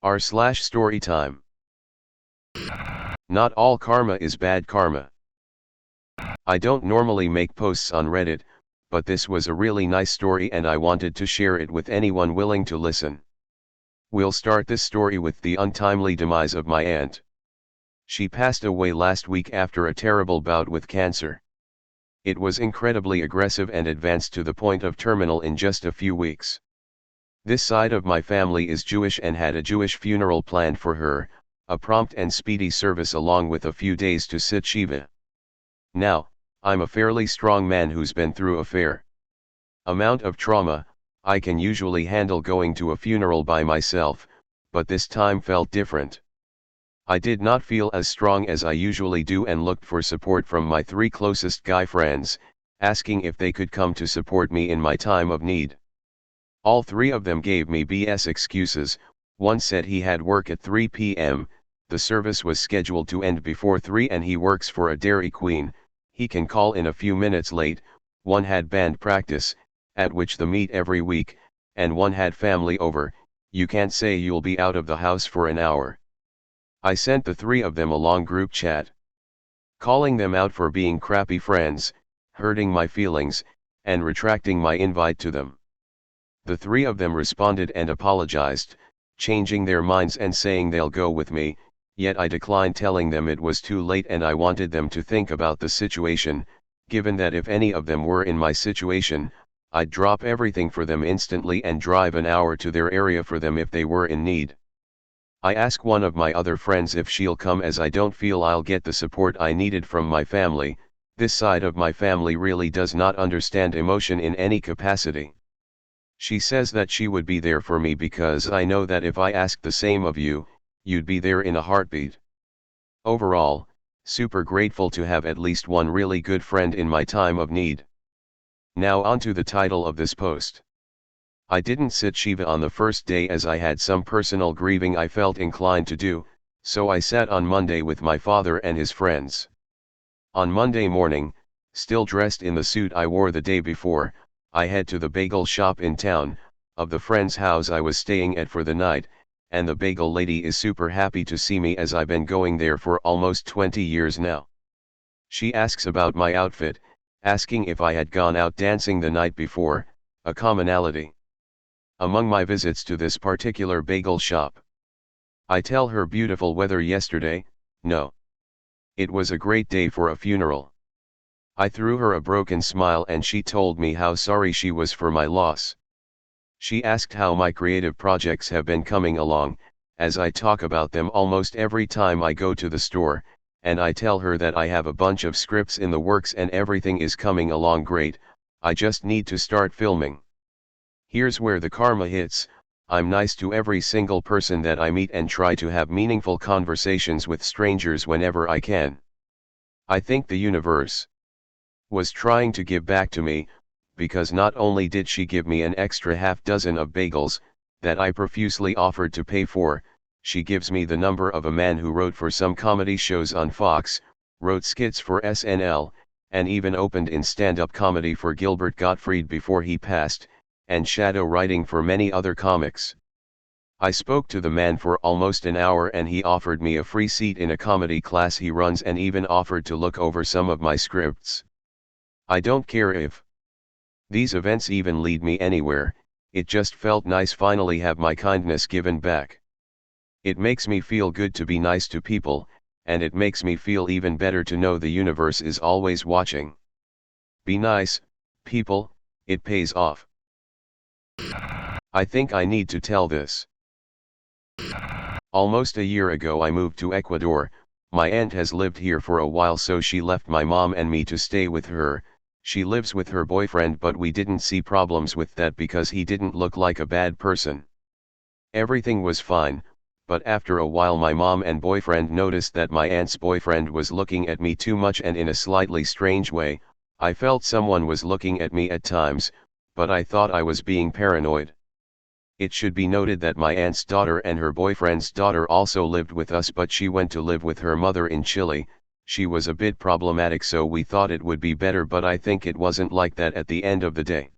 r/story time. Not all karma is bad karma. I don't normally make posts on Reddit, but this was a really nice story and I wanted to share it with anyone willing to listen. We'll start this story with the untimely demise of my aunt. She passed away last week after a terrible bout with cancer. It was incredibly aggressive and advanced to the point of terminal in just a few weeks. This side of my family is Jewish and had a Jewish funeral planned for her, a prompt and speedy service along with a few days to sit Shiva. Now, I'm a fairly strong man who's been through a fair amount of trauma. I can usually handle going to a funeral by myself, but this time felt different. I did not feel as strong as I usually do and looked for support from my 3 closest guy friends, asking if they could come to support me in my time of need. All 3 of them gave me BS excuses. One said he had work at 3 p.m., the service was scheduled to end before 3 and he works for a Dairy Queen, he can call in a few minutes late. One had band practice, at which they meet every week, and one had family over. You can't say you'll be out of the house for an hour. I sent the 3 of them a long group chat, calling them out for being crappy friends, hurting my feelings, and retracting my invite to them. The 3 of them responded and apologized, changing their minds and saying they'll go with me, yet I declined, telling them it was too late and I wanted them to think about the situation, given that if any of them were in my situation, I'd drop everything for them instantly and drive an hour to their area for them if they were in need. I asked one of my other friends if she'll come as I don't feel I'll get the support I needed from my family. This side of my family really does not understand emotion in any capacity. She says that she would be there for me because I know that if I asked the same of you, you'd be there in a heartbeat. Overall, super grateful to have at least one really good friend in my time of need. Now on to the title of this post. I didn't sit Shiva on the first day as I had some personal grieving I felt inclined to do, so I sat on Monday with my father and his friends. On Monday morning, still dressed in the suit I wore the day before, I head to the bagel shop in town, of the friend's house I was staying at for the night, and the bagel lady is super happy to see me as I've been going there for almost 20 years now. She asks about my outfit, asking if I had gone out dancing the night before, a commonality among my visits to this particular bagel shop. I tell her beautiful weather yesterday. No. It was a great day for a funeral. I threw her a broken smile and she told me how sorry she was for my loss. She asked how my creative projects have been coming along, as I talk about them almost every time I go to the store, and I tell her that I have a bunch of scripts in the works and everything is coming along great, I just need to start filming. Here's where the karma hits. I'm nice to every single person that I meet and try to have meaningful conversations with strangers whenever I can. I think the universe was trying to give back to me, because not only did she give me an extra half dozen of bagels, that I profusely offered to pay for, she gives me the number of a man who wrote for some comedy shows on Fox, wrote skits for SNL, and even opened in stand-up comedy for Gilbert Gottfried before he passed, and shadow writing for many other comics. I spoke to the man for almost an hour and he offered me a free seat in a comedy class he runs and even offered to look over some of my scripts. I don't care if these events even lead me anywhere, it just felt nice finally have my kindness given back. It makes me feel good to be nice to people, and it makes me feel even better to know the universe is always watching. Be nice, people, it pays off. I think I need to tell this. Almost a year ago I moved to Ecuador. My aunt has lived here for a while, so she left my mom and me to stay with her. She lives with her boyfriend, but we didn't see problems with that because he didn't look like a bad person. Everything was fine, but after a while my mom and boyfriend noticed that my aunt's boyfriend was looking at me too much and in a slightly strange way. I felt someone was looking at me at times, but I thought I was being paranoid. It should be noted that my aunt's daughter and her boyfriend's daughter also lived with us, but she went to live with her mother in Chile. She was a bit problematic, so we thought it would be better, but I think it wasn't like that at the end of the day.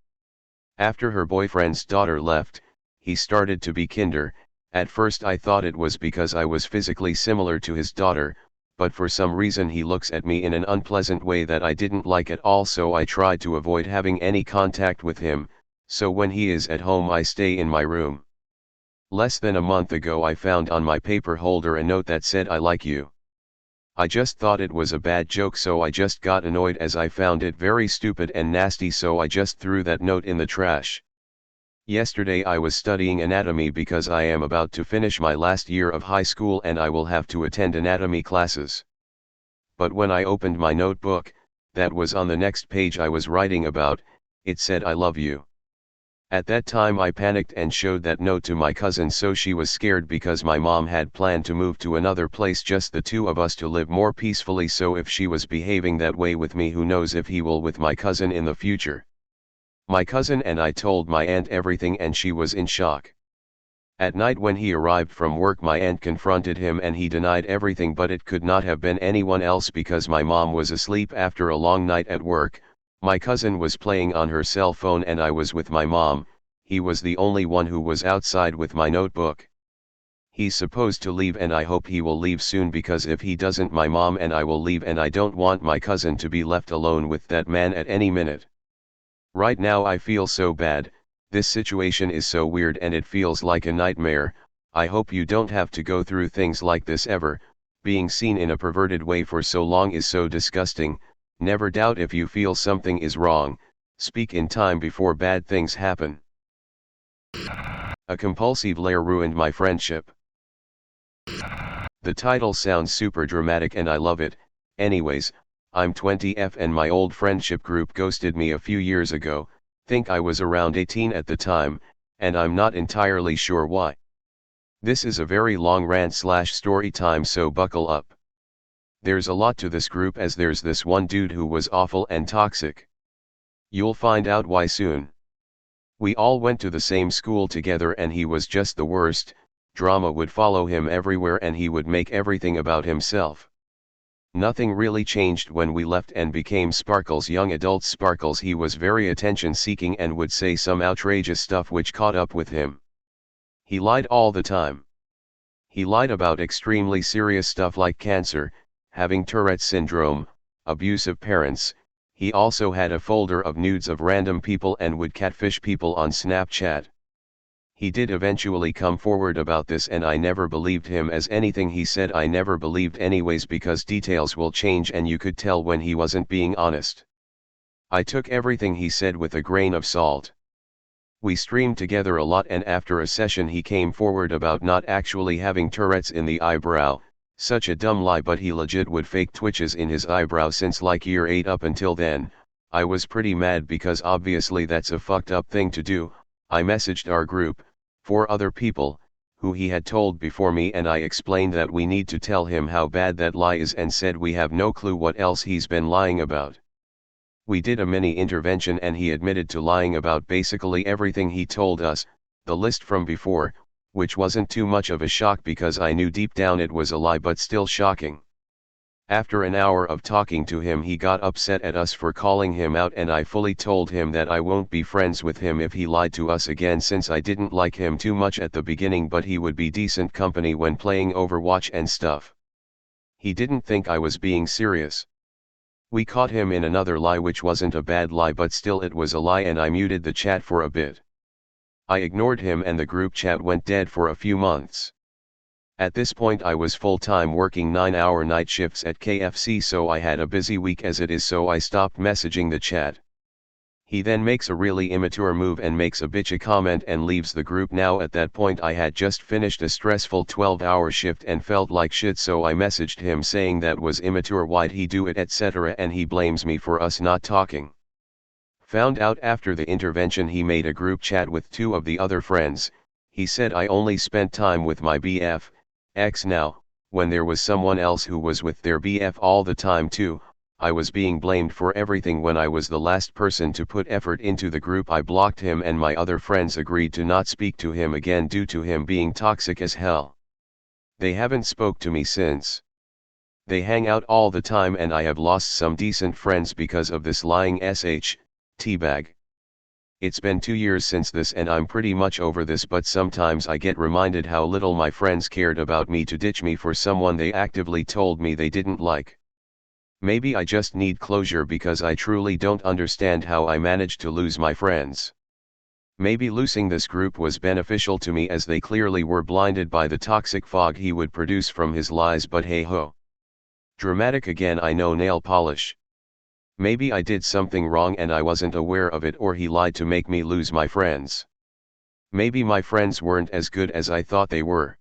After her boyfriend's daughter left, he started to be kinder, At first I thought it was because I was physically similar to his daughter, but for some reason he looks at me in an unpleasant way that I didn't like at all, so I tried to avoid having any contact with him, so when he is at home I stay in my room. Less than a month ago I found on my paper holder a note that said "I like you." I just thought it was a bad joke, so I just got annoyed as I found it very stupid and nasty, so I just threw that note in the trash. Yesterday I was studying anatomy because I am about to finish my last year of high school and I will have to attend anatomy classes. But when I opened my notebook, that was on the next page I was writing about, it said "I love you." At that time I panicked and showed that note to my cousin, so she was scared because my mom had planned to move to another place, just the two of us, to live more peacefully, so if she was behaving that way with me, who knows if he will with my cousin in the future. My cousin and I told my aunt everything and she was in shock. At night when he arrived from work, my aunt confronted him and he denied everything, but it could not have been anyone else because my mom was asleep after a long night at work. My cousin was playing on her cell phone and I was with my mom. He was the only one who was outside with my notebook. He's supposed to leave and I hope he will leave soon, because if he doesn't, my mom and I will leave, and I don't want my cousin to be left alone with that man at any minute. Right now I feel so bad. This situation is so weird and it feels like a nightmare. I hope you don't have to go through things like this ever. Being seen in a perverted way for so long is so disgusting. Never doubt if you feel something is wrong. Speak in time before bad things happen. A compulsive liar ruined my friendship. The title sounds super dramatic and I love it. Anyways, I'm 20F and my old friendship group ghosted me a few years ago. Think I was around 18 at the time, and I'm not entirely sure why. This is a very long rant / story time, so buckle up. There's a lot to this group, as there's this one dude who was awful and toxic. You'll find out why soon. We all went to the same school together and he was just the worst. Drama would follow him everywhere and he would make everything about himself. Nothing really changed when we left and became Sparkles, young adult Sparkles. He was very attention seeking and would say some outrageous stuff which caught up with him. He lied all the time. He lied about extremely serious stuff like cancer, having Tourette's syndrome, abusive parents. He also had a folder of nudes of random people and would catfish people on Snapchat. He did eventually come forward about this and I never believed him, as anything he said I never believed anyways, because details will change and you could tell when he wasn't being honest. I took everything he said with a grain of salt. We streamed together a lot and after a session he came forward about not actually having Tourette's in the eyebrow. Such a dumb lie, but he legit would fake twitches in his eyebrow since like year 8 up until then. I was pretty mad because obviously that's a fucked up thing to do. I messaged our group, 4 other people, who he had told before me, and I explained that we need to tell him how bad that lie is and said we have no clue what else he's been lying about. We did a mini intervention and he admitted to lying about basically everything he told us, the list from before, which wasn't too much of a shock because I knew deep down it was a lie, but still shocking. After an hour of talking to him he got upset at us for calling him out, and I fully told him that I won't be friends with him if he lied to us again, since I didn't like him too much at the beginning, but he would be decent company when playing Overwatch and stuff. He didn't think I was being serious. We caught him in another lie which wasn't a bad lie, but still it was a lie, and I muted the chat for a bit. I ignored him and the group chat went dead for a few months. At this point I was full-time working 9-hour night shifts at KFC, so I had a busy week as it is, so I stopped messaging the chat. He then makes a really immature move and makes a bitchy comment and leaves the group. Now at that point I had just finished a stressful 12-hour shift and felt like shit, so I messaged him saying that was immature, why'd he do it, etc., and he blames me for us not talking. Found out after the intervention he made a group chat with 2 of the other friends. He said I only spent time with my BF, X now, when there was someone else who was with their BF all the time too. I was being blamed for everything when I was the last person to put effort into the group. I blocked him and my other friends agreed to not speak to him again due to him being toxic as hell. They haven't spoke to me since. They hang out all the time and I have lost some decent friends because of this lying teabag. It's been 2 years since this and I'm pretty much over this, but sometimes I get reminded how little my friends cared about me to ditch me for someone they actively told me they didn't like. Maybe I just need closure because I truly don't understand how I managed to lose my friends. Maybe losing this group was beneficial to me as they clearly were blinded by the toxic fog he would produce from his lies, but hey ho. Dramatic again, I know, nail polish. Maybe I did something wrong and I wasn't aware of it, or he lied to make me lose my friends. Maybe my friends weren't as good as I thought they were.